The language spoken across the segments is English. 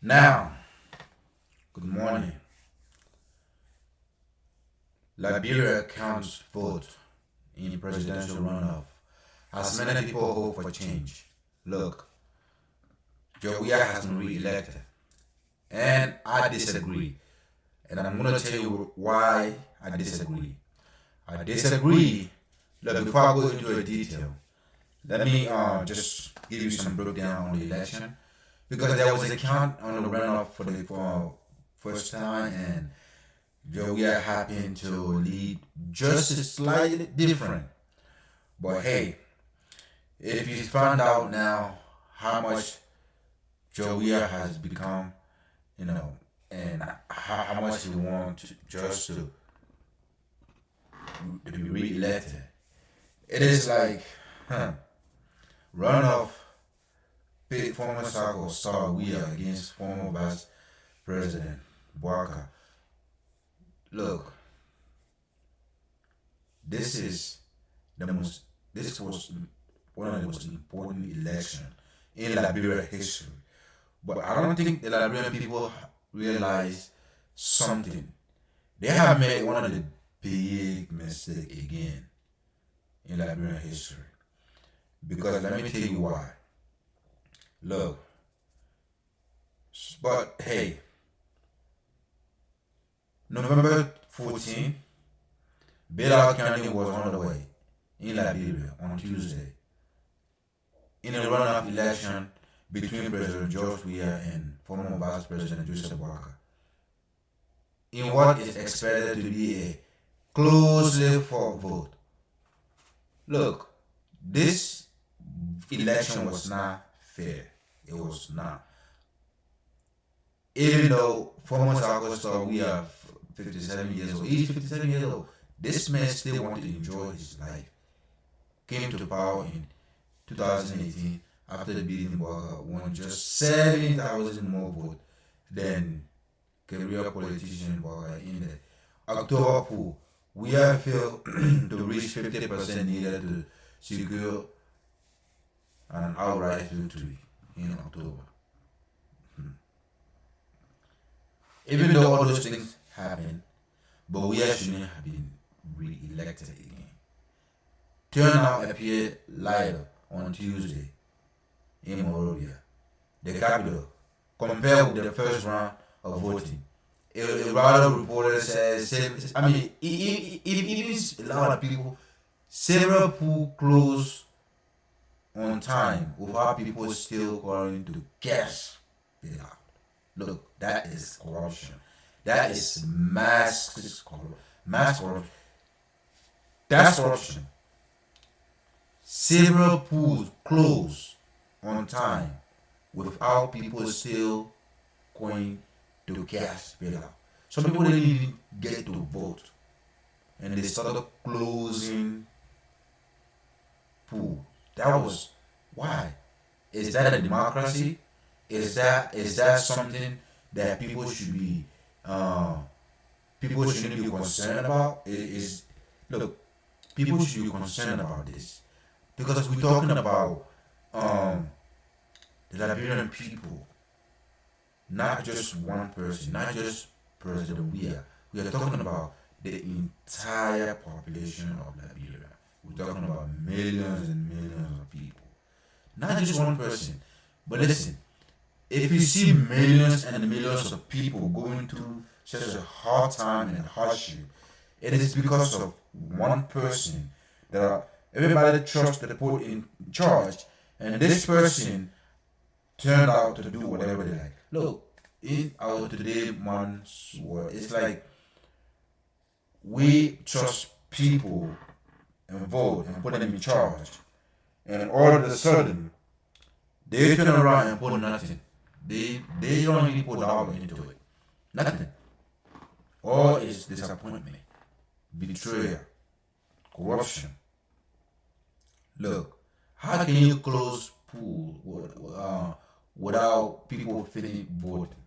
Now, good morning. Liberia counts vote in presidential runoff as many people hope for change. Look, Joia has been re-elected, and I disagree. And I'm gonna tell you why I disagree. I disagree. Look, before I go into the detail, let me just give you some breakdown on the election because there was a count on the runoff for the first time, and Joey happened to lead just slightly different. But hey, if you found out now how much Joey has become, you know, and how much he wants just to be re-elected, it is like, huh, runoff pick former soccer star Weir against former Vice President Barker. Look, this is the most. This was one of the most important elections in Liberia history. But I don't think the Liberian people realize something. They have made one of the big mistakes again in Liberian history. Because let me tell you why. Look, but hey, November 14, Bailout County was on the way in Liberia on Tuesday in a runoff election between President George Weah and former Vice President Joseph Walker in what is expected to be a closely fought vote. Look, this election was not fair. It was not. Even though former soccer star Weah, 57 years old, he's 57 years old, this man still wanted to enjoy his life. Came to power in 2018 after the beating Walker won just 7,000 more votes than career politician Walker in the October poll. We have failed to reach 50% needed to secure an outright victory in October. Even though all those things happened, but we shouldn't have been re-elected again. Turnout appeared lighter on Tuesday in Monrovia, the capital, compared with the first round of voting. A rather reporter says, I mean, it even a lot of people, several polls closed on time without people still calling to gas it out. Look, that is corruption. That is mass corruption. Mass corruption. That's corruption. Several pools closed on time without people still going to gas bailout. Some people didn't even get to vote, and they started closing pool. That was why. Is that a democracy? Is that something that people shouldn't be concerned about? Is look, people should be concerned about this because we're talking about the Liberian people, not just one person, not just President Weah. We are talking about the entire population of Liberia. We're talking about millions and millions of people, not just one person. But listen, if you see millions and millions of people going through such a hard time and hardship, it is because of one person that everybody trusts that they put in charge, and this person turned out to do whatever they like. Look, in our today month's world, it's like we trust people and vote and put them in charge, and all of a sudden they turn around and put nothing. They don't really put dollar into it. Nothing. All is disappointment, betrayal, corruption. Look, how can you close pool without people feeling voting?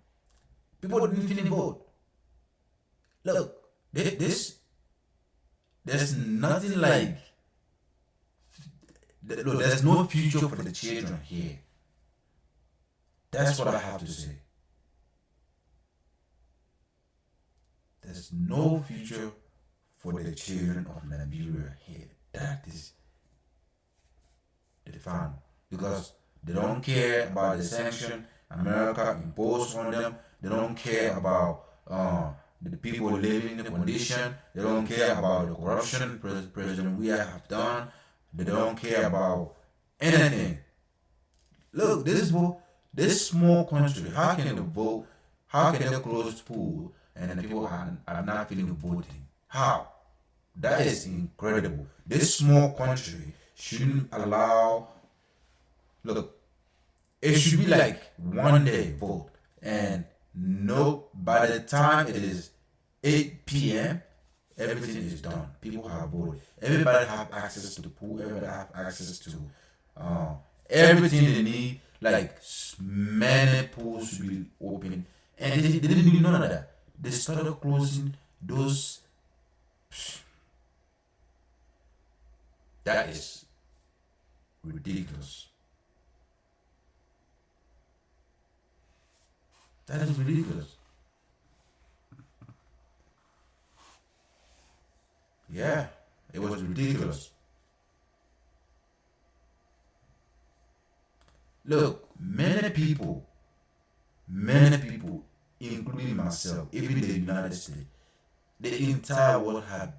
People didn't feel vote. Look, this there's nothing like look. There's no future for the children here. That's what I have to say. there's no future for the children of Liberia here. That is the final. Because they don't care about the sanction America imposed on them. They don't care about the people living in the condition. They don't care about the corruption President we have done. They don't care about anything. Look, this small country, how can they vote? How can they close pool and the people are not feeling voting? How? That is incredible. This small country shouldn't allow. Look, it should be like one day vote, and no. By the time it is 8 p.m., everything is done. People have voted. Everybody have access to the pool. Everybody have access to everything they need. Like many pools should be open, and they didn't do none of that. They started closing those. That is ridiculous. That is ridiculous. Yeah, it was ridiculous. Look, many people, including myself, even the United States, the entire world had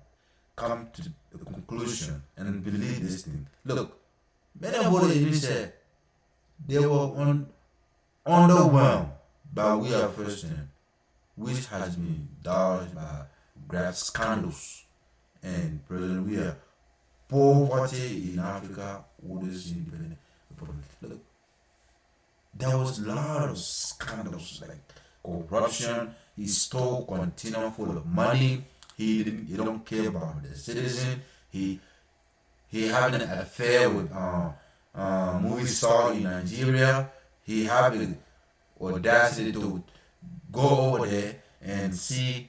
come to a conclusion and believe this thing. Look, many of them even said they were underwhelmed by we are president, which has been doused by grave scandals and President we are poverty in Africa, oldest independent republic. Look, there was a lot of scandals like corruption. He stole container full of money. He don't care about the citizen. He having an affair with movie star in Nigeria. He having audacity to go over there and see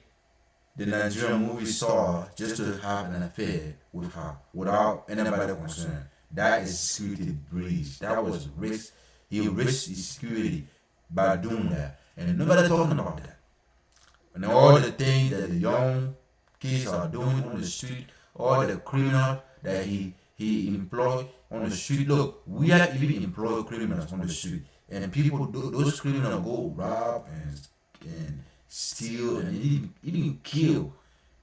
the Nigerian movie star just to have an affair with her without anybody concerned. That is security breach. That was risk. He risked his security by doing that, and nobody talking about that. And all the things that the young kids are doing on the street, all the criminals that he employed on the street. Look, we are even employ criminals on the street, and people those criminals go rob and steal and even kill.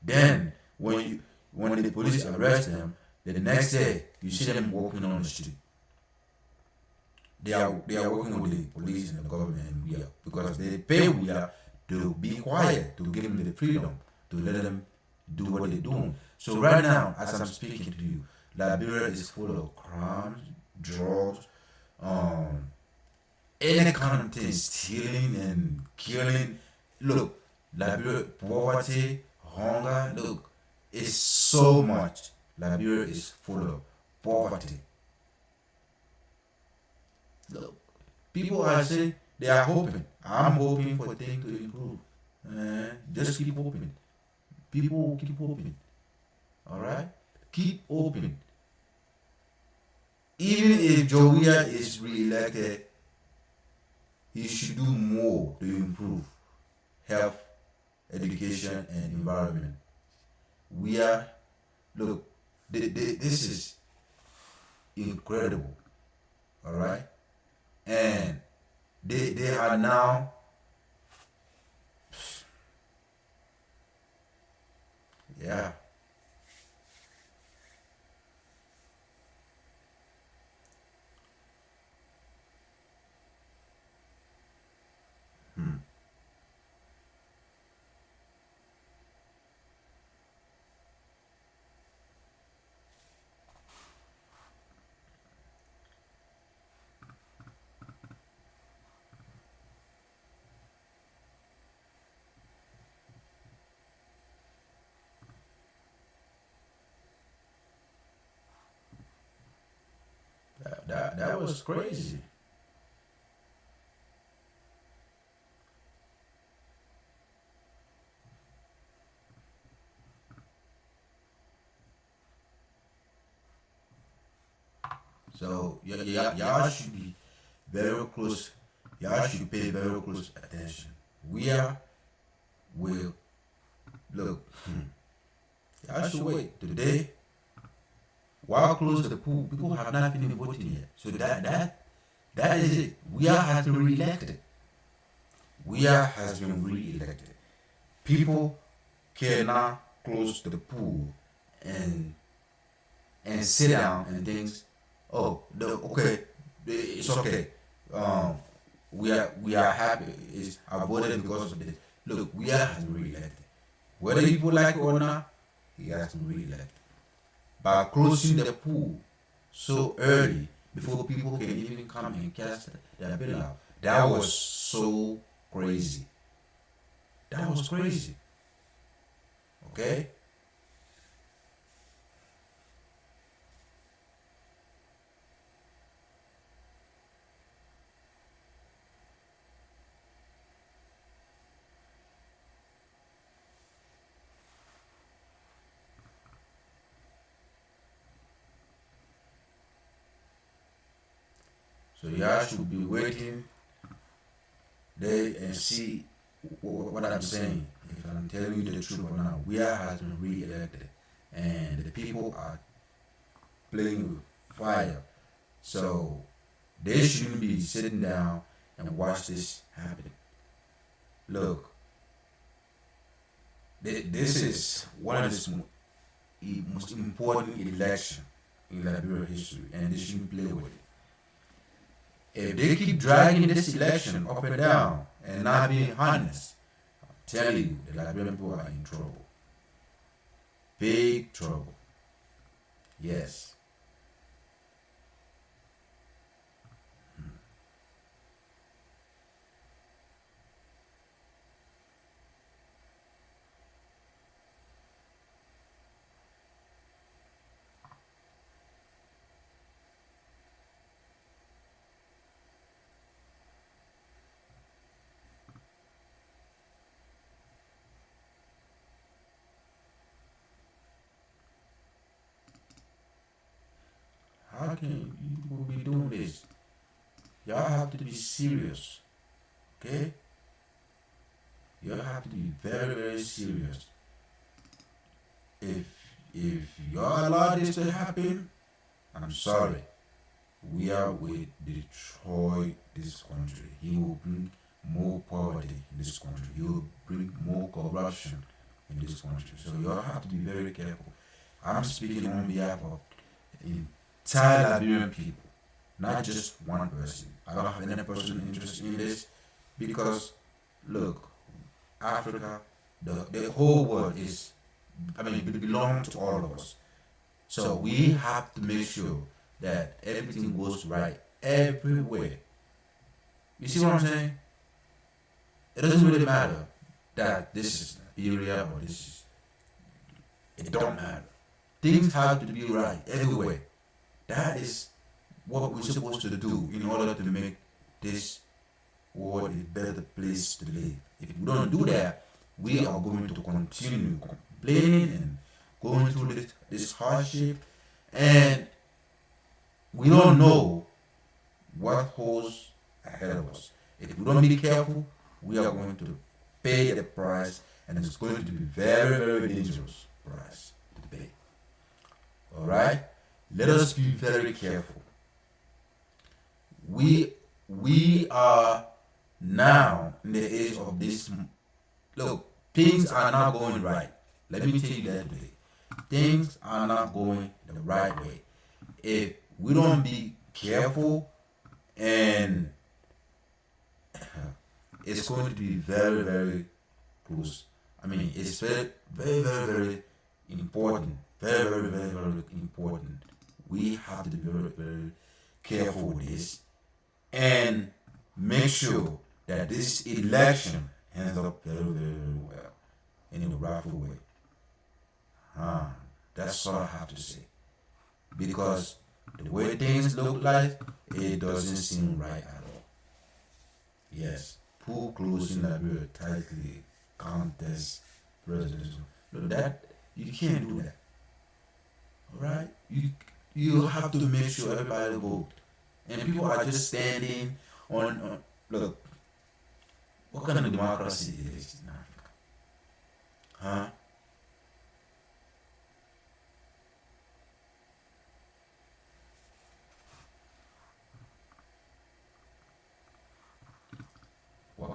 Then when the police arrest them, the next day you see them walking on the street. They are working with the police and the government and we are because they pay we are to be quiet, to give them the freedom, to let them do what they're doing. So right now, as I'm speaking to you, Liberia is full of crimes, drugs, any kind of thing, stealing and killing. Look, Liberia, poverty, hunger, look, it's so much. Liberia is full of poverty. Look, people are saying they are hoping. I'm hoping for things to improve. Just keep hoping. People keep hoping. Alright? Keep hoping. Even if Jowia is re-elected, he should do more to improve health, education, and environment. We are, look, this is incredible. Alright? And they are now yeah. That was crazy. So y'all should be very close. Y'all should pay very close attention. We are will look, y'all should wait. Today, while close the pool, people have not been voting yet. So that is it. We are has been re-elected. We are has been re-elected. People cannot close the pool and sit down and things. Oh, okay, it's okay. Um, we are happy. I voted because of this. Look, we are has been re-elected. Whether people like it or not, he has been re-elected. By closing the pool so early before people can even come and cast their bill out, that was so crazy. That was crazy. Okay? So y'all should be waiting there and see what I'm saying. If I'm telling you the truth or not, we are has been re-elected, and the people are playing with fire. So they shouldn't be sitting down and watch this happen. Look, this is one of the most important election in Liberia history, and they shouldn't play with it. If they keep dragging this election up and down and not being honest, I'm telling you, the Liberian people are in trouble. Big trouble. Yes. How can you people be doing this? Y'all have to be serious. Okay? Y'all have to be very, very serious. If y'all allow this to happen, I'm sorry. We are will destroy this country. He will bring more poverty in this country. He will bring more corruption in this country. So you all have to be very careful. I'm speaking on behalf of entire Liberian people, not just one person. I don't have any personal interest in this because look, Africa, the whole world is, I mean, it belongs to all of us. So we have to make sure that everything goes right everywhere. You see what I'm saying? It doesn't really matter that this is area or this is. It don't matter. Things have to be right everywhere. That is what we're supposed to do in order to make this world a better place to live. If we don't do that, we are going to continue complaining and going through this hardship, and we don't know what holds ahead of us. If we don't be careful, we are going to pay the price, and it's going to be very, very dangerous price to pay. All right, let us be very careful. We are now in the age of this. Look, things are not going right. Let me tell you that today. Things are not going the right way. If we don't be careful, and it's going to be very, very close. I mean, it's very, very, very, very important. Very, very, very, very important. We have to be very, very careful with this and make sure that this election ends up very, very, very well in a rightful way. That's all I have to say. Because the way things look like, it doesn't seem right at all. Yes, pool closing Liberia tightly contest presidential. Look, that you can't do that. All right, you have to make sure everybody vote, and people are just standing on look. What kind of democracy it is in Africa? Huh?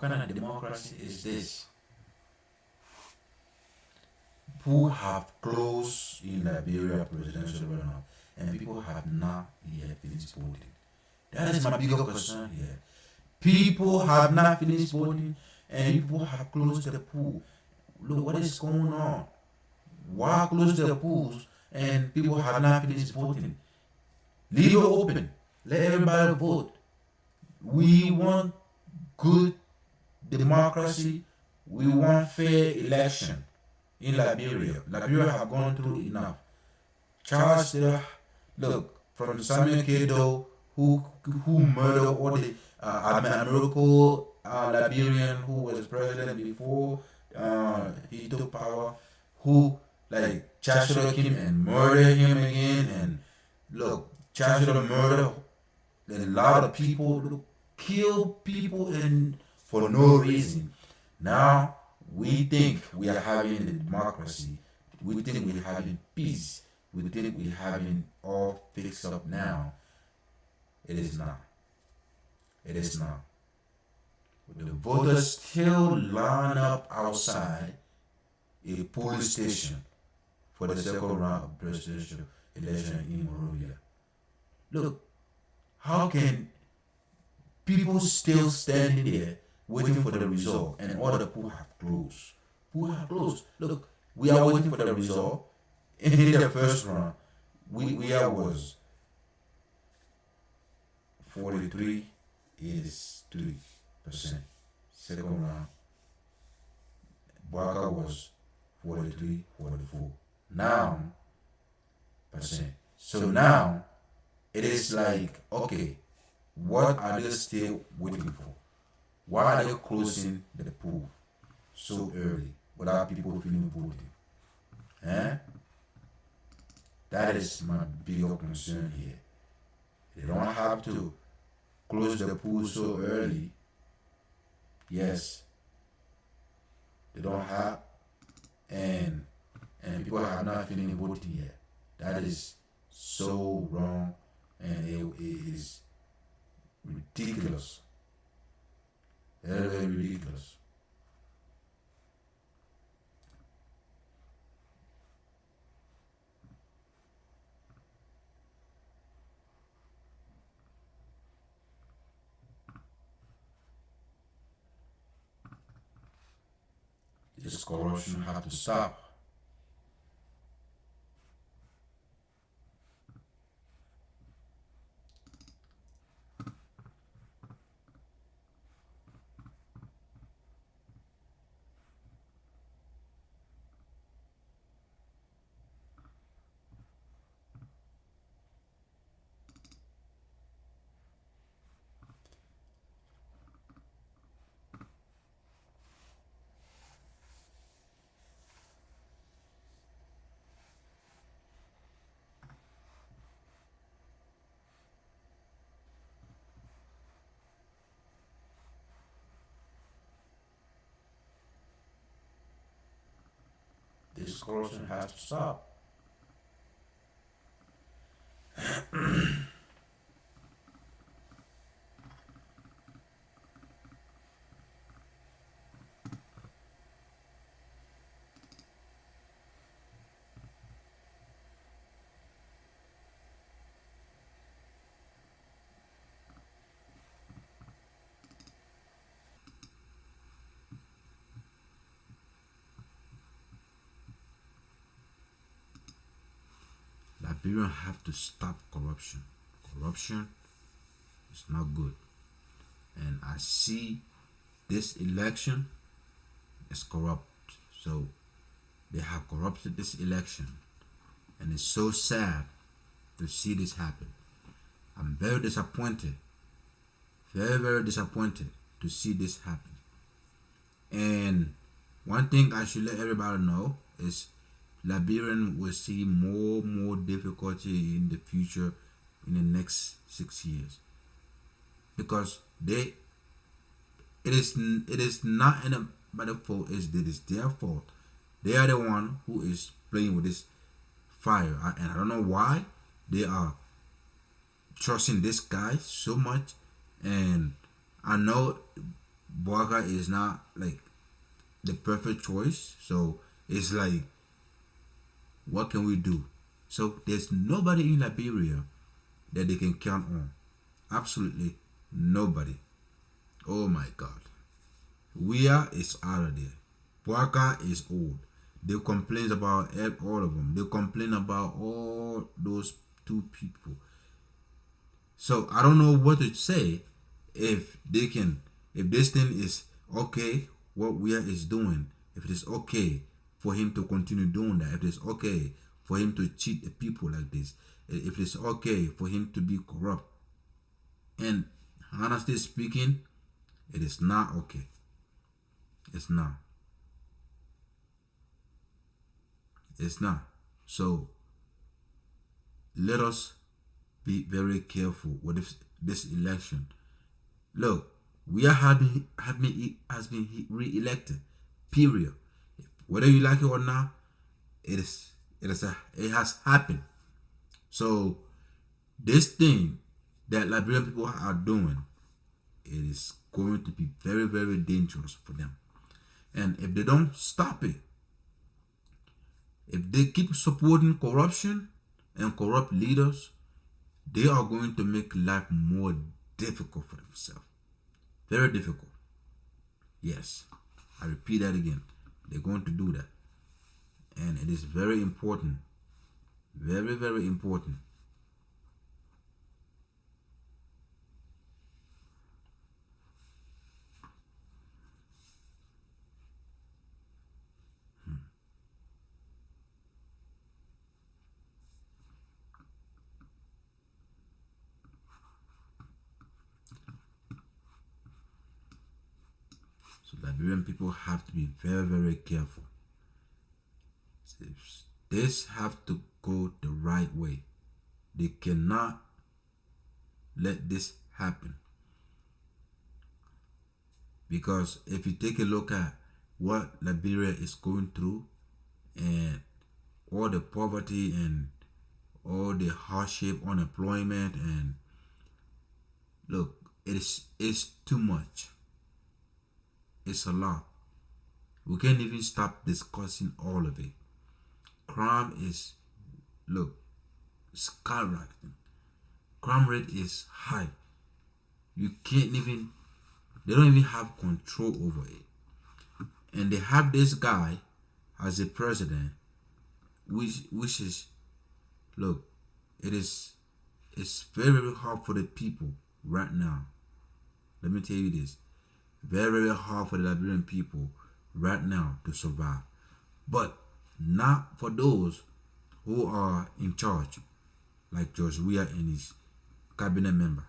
kind of democracy is this? Who have closed in Liberia presidential runoff and people have not yet finished voting. That is my bigger concern here. People have not finished voting and people have closed the pool. Look, what is going on? Why close the pools and people have not finished voting? Leave it open. Let everybody vote. We want good democracy. We want fair election in Liberia. Liberia have gone through enough. Charles, look, from Samuel Kedo, who murdered all the American Liberian who was president before he took power, who like Chancellor him and murdered him again, and look, Chancellor murdered a lot of people, look, kill people and for no reason. Now we think we are having a democracy. We think we're having peace. We think we're having all fixed up now. It is not. It is not. The voters still line up outside a police station for the second round of presidential election in Monrovia. Look, how can people still standing there waiting for the result and all the pool have closed? Pool have closed. Look, we are waiting for the result. In the first round, we was 43 is 3%. Second round, Barker was 43, 44. Now, percent. So now, it is like, okay, what are they still waiting for? Why are they closing the pool so early without people feeling voting? Eh? That is my bigger concern here. They don't have to close the pool so early. Yes, they don't have, and people have not finished voting yet. That is so wrong, and it is ridiculous. Very, very ridiculous. This corruption have to stop. This corruption has to stop. Liberians have to stop corruption. Corruption is not good. And I see this election is corrupt. So they have corrupted this election. And it's so sad to see this happen. I'm very disappointed. Very, very disappointed to see this happen. And one thing I should let everybody know is Liberian will see more difficulty in the future in the next 6 years, because it is not anybody's fault. It is their fault. They are the one who is playing with this fire, and I don't know why they are trusting this guy so much. And I know Boaga is not like the perfect choice. So it's like, what can we do? So there's nobody in Liberia that they can count on. Absolutely nobody. Oh my God. Weah is out of there. Boaga is old. They complain about all of them. They complain about all those two people. So I don't know what to say if they can, if this thing is okay, what Weah is doing, if it is okay for him to continue doing that, if it is okay for him to cheat the people like this, if it is okay for him to be corrupt. And honestly speaking, it is not okay. It's not. It's not. So let us be very careful with this election. Look, we are has been re-elected. Period. Whether you like it or not, it has happened. So this thing that Liberian people are doing, it is going to be very, very dangerous for them. And if they don't stop it, if they keep supporting corruption and corrupt leaders, they are going to make life more difficult for themselves. Very difficult. Yes, I repeat that again. They're going to do that. And it is very important. Very, very important. So Liberian people have to be very, very careful. This have to go the right way. They cannot let this happen. Because if you take a look at what Liberia is going through and all the poverty and all the hardship, unemployment, and look, it's too much. It's a lot. We can't even stop discussing all of it. Crime is, look, skyrocketing. Crime rate is high. You can't even, they don't even have control over it. And they have this guy as a president, which is, look, it's very, very hard for the people right now. Let me tell you this. Very, very hard for the Liberian people right now to survive. But not for those who are in charge, like George Weah and his cabinet members.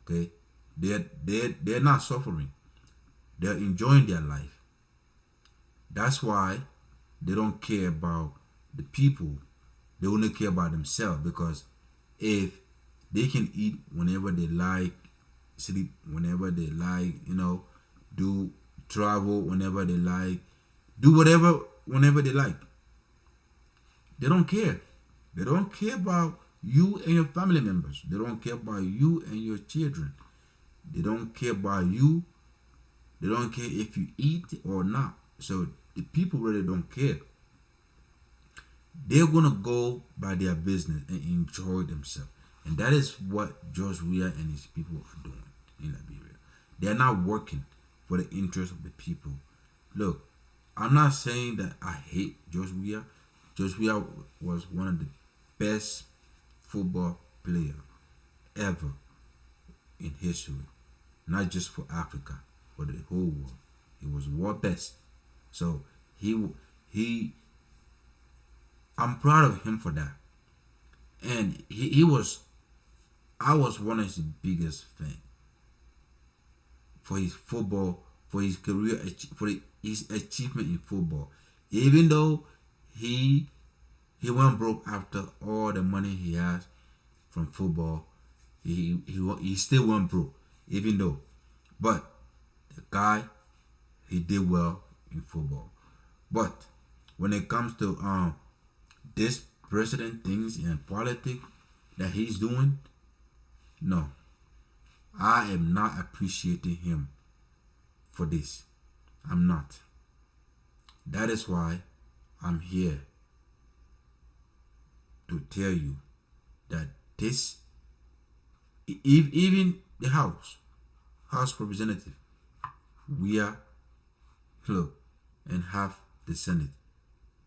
Okay? They're not suffering. They're enjoying their life. That's why they don't care about the people. They only care about themselves, because if they can eat whenever they like, sleep whenever they like, do travel whenever they like, do whatever whenever they like. They don't care. They don't care about you and your family members. They don't care about you and your children. They don't care about you. They don't care if you eat or not. So the people really don't care. They're gonna go by their business and enjoy themselves. And that is what George Weah and his people are doing in Liberia. They're not working for the interest of the people. Look, I'm not saying that I hate George Weah. George Weah was one of the best football players ever in history. Not just for Africa, but the whole world. He was world best. So I'm proud of him for that. And I was one of his biggest fans for his football, for his career, for his achievement in football. Even though he went broke after all the money he has from football, he still went broke. Even though, but the guy, he did well in football. But when it comes to this president things and politics that he's doing, no, I am not appreciating him for this. I'm not. That is why I'm here to tell you that this, even the House Representative, we are, look, and have the Senate.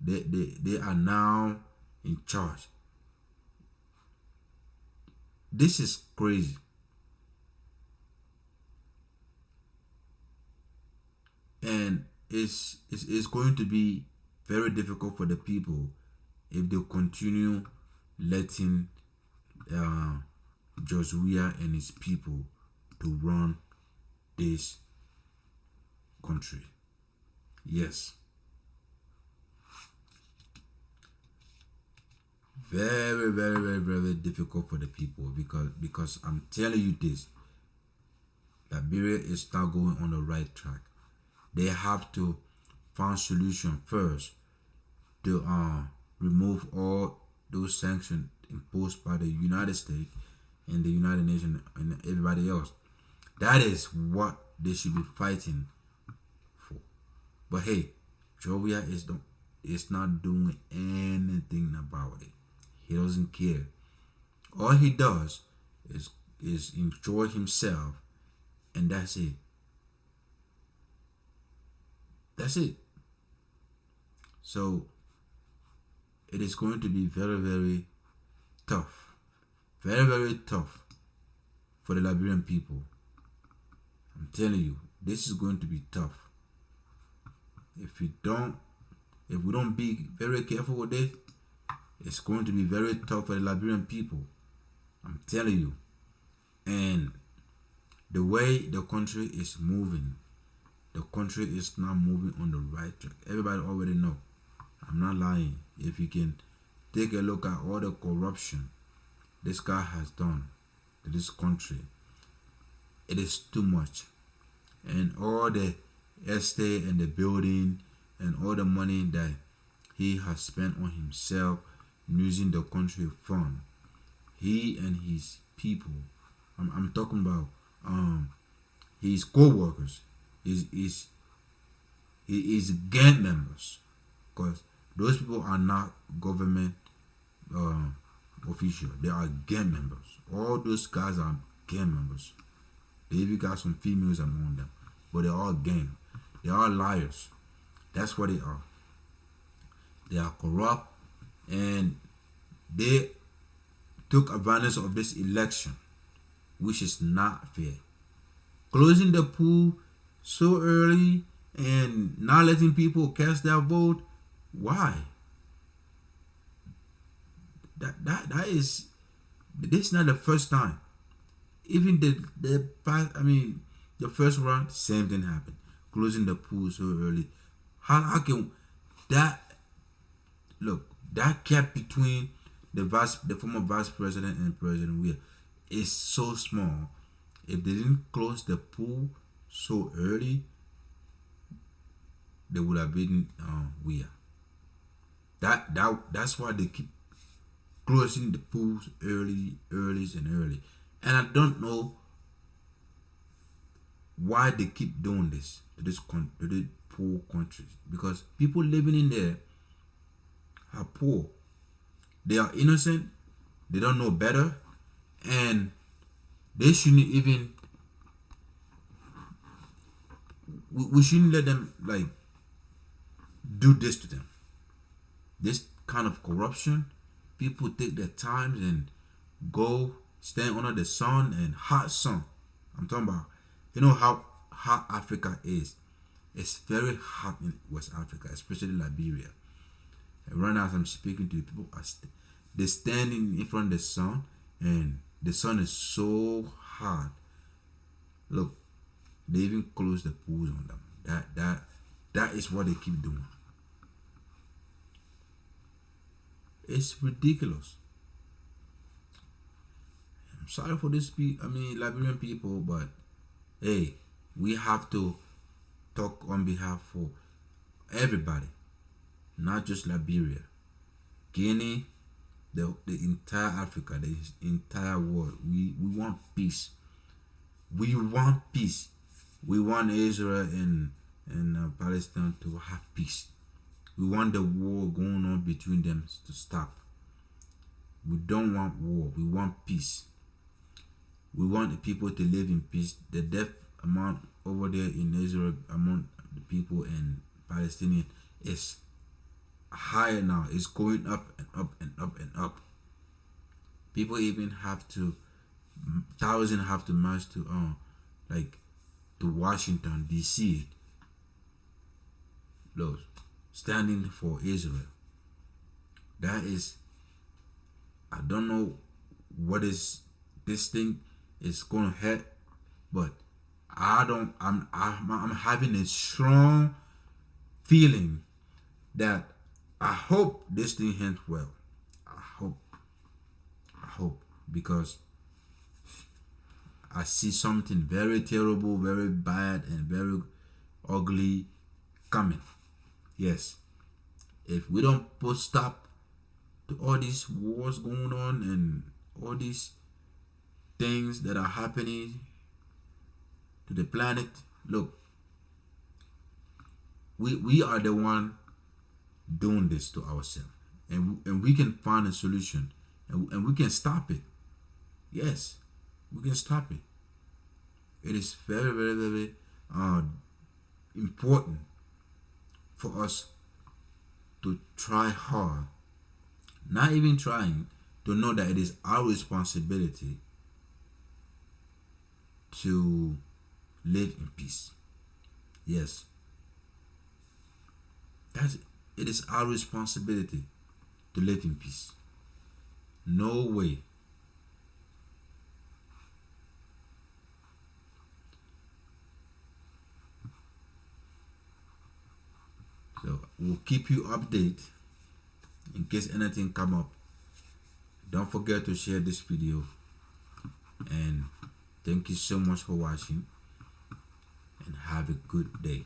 They are now in charge. This is crazy. And it's going to be very difficult for the people if they continue letting George Weah and his people to run this country. Yes. Very, very, very, very difficult for the people because I'm telling you this. Liberia is not going on the right track. They have to find solution first to remove all those sanctions imposed by the United States and the United Nations and everybody else. That is what they should be fighting for. But hey, George Weah is not doing anything about it. He doesn't care. All he does is enjoy himself, and that's it. That's it. So it is going to be very, very tough. Very, very tough for the Liberian people. I'm telling you, this is going to be tough. If we don't be very careful with it, it's going to be very tough for the Liberian people. I'm telling you. And the way the country is moving, the country is not moving on the right track. Everybody already know. I'm not lying. If you can take a look at all the corruption this guy has done to this country, it is too much. And all the estate and the building and all the money that he has spent on himself using the country fund, he and his people, I'm talking about his co-workers, his gang members, because those people are not government official. They are gang members. All those guys are gang members. They even got some females among them, but they're all gang. They are liars. That's what they are. They are corrupt, and they took advantage of this election, which is not fair. Closing the pool so early and not letting people cast their vote. Why? That is, this is not the first time. Even the first round, same thing happened. Closing the pool so early. How can that look? That gap between the former vice president and President Weah is so small. If they didn't close the pool so early, they would have beaten Weah. That's why they keep closing the pools early. And I don't know why they keep doing this to these poor countries, because people living in there are poor. They are innocent. They don't know better, and they shouldn't even. We shouldn't let them do this to them. This kind of corruption. People take their times and go stand under the sun and hot sun. I'm talking about, how hot Africa is. It's very hot in West Africa, especially Liberia. And right now, as I'm speaking to you, people they're standing in front of the sun, and the sun is so hot. Look, they even close the pools on them. That is what they keep doing. It's ridiculous. I'm sorry for this Liberian people, but hey, we have to talk on behalf of everybody, not just Liberia, Guinea, the entire Africa, the entire world. We want peace. We want peace. We want Israel and Palestine to have peace. We want the war going on between them to stop. We don't want war. We want peace. We want the people to live in peace. The death amount over there in Israel among the people and Palestinian is higher now. It's going up and up and up and up. People even have to, thousands have to march to like to Washington DC. Look, standing for Israel. That is, I don't know what is this thing is gonna hit, but I'm having a strong feeling that I hope this thing ends well. I hope because I see something very terrible, very bad, and very ugly coming. Yes, if we don't put stop to all these wars going on and all these things that are happening to the planet, look, we are the one doing this to ourselves, and we can find a solution, and we can stop it. Yes, we can stop it. It is very, very, very important for us to try hard, not even trying, to know that it is our responsibility to live in peace. Yes, it is our responsibility to live in peace. No way. So we'll keep you updated in case anything come up. Don't forget to share this video, and thank you so much for watching, and have a good day.